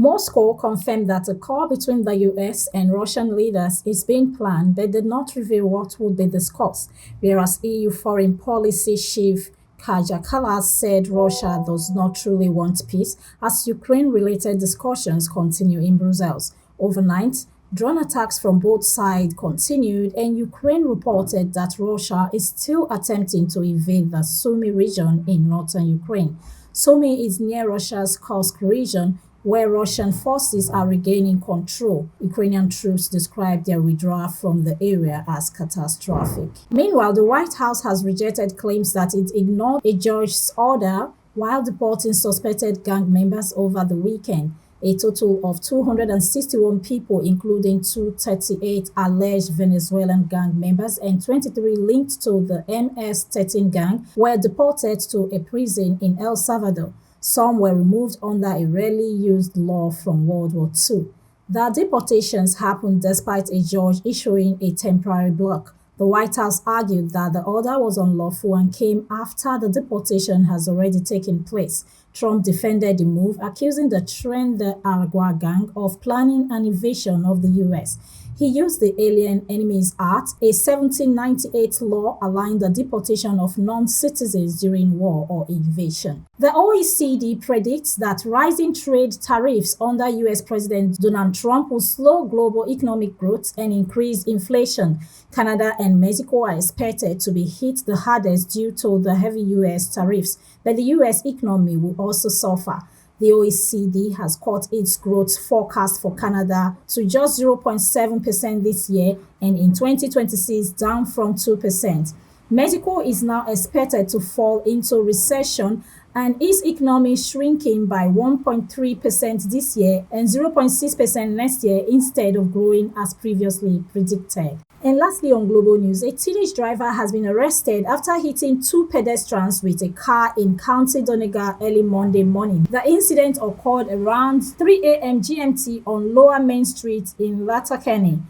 Moscow confirmed that a call between the US and Russian leaders is being planned but did not reveal what would be discussed, whereas EU Foreign Policy Chief Kaja Kallas said Russia does not truly want peace as Ukraine-related discussions continue in Brussels. Overnight, drone attacks from both sides continued, and Ukraine reported that Russia is still attempting to invade the Sumy region in northern Ukraine. Sumy is near Russia's Kursk region, where Russian forces are regaining control. Ukrainian troops described their withdrawal from the area as catastrophic. Meanwhile, the White House has rejected claims that it ignored a judge's order while deporting suspected gang members over the weekend. A total of 261 people, including 238 alleged Venezuelan gang members and 23 linked to the MS-13 gang, were deported to a prison in El Salvador. Some were removed under a rarely used law from World War II. The deportations happened despite a judge issuing a temporary block. The White House argued that the order was unlawful and came after the deportation has already taken place. Trump defended the move, accusing the Tren de Aragua gang of planning an invasion of the U.S. He used the Alien Enemies Act, a 1798 law allowing the deportation of non-citizens during war or invasion. The OECD predicts that rising trade tariffs under U.S. President Donald Trump will slow global economic growth and increase inflation. Canada and Mexico are expected to be hit the hardest due to the heavy U.S. tariffs, but the U.S. economy will also suffer. The OECD has cut its growth forecast for Canada to just 0.7% this year and in 2026 down from 2%. Mexico is now expected to fall into recession and its economy shrinking by 1.3% this year and 0.6% next year instead of growing as previously predicted. And lastly, on global news, a teenage driver has been arrested after hitting two pedestrians with a car in County Donegal early Monday morning. The incident occurred around 3 a.m. GMT on Lower Main Street in Letterkenny.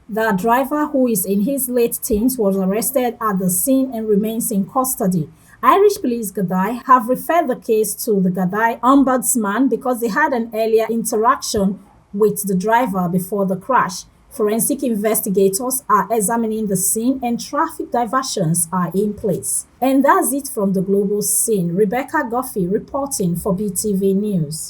The driver, who is in his late teens, was arrested at the scene and remains in custody. Irish police Gardaí have referred the case to the Gardaí Ombudsman because they had an earlier interaction with the driver before the crash. Forensic investigators are examining the scene and traffic diversions are in place. And that's it from the global scene. Rebecca Guffey reporting for BTV News.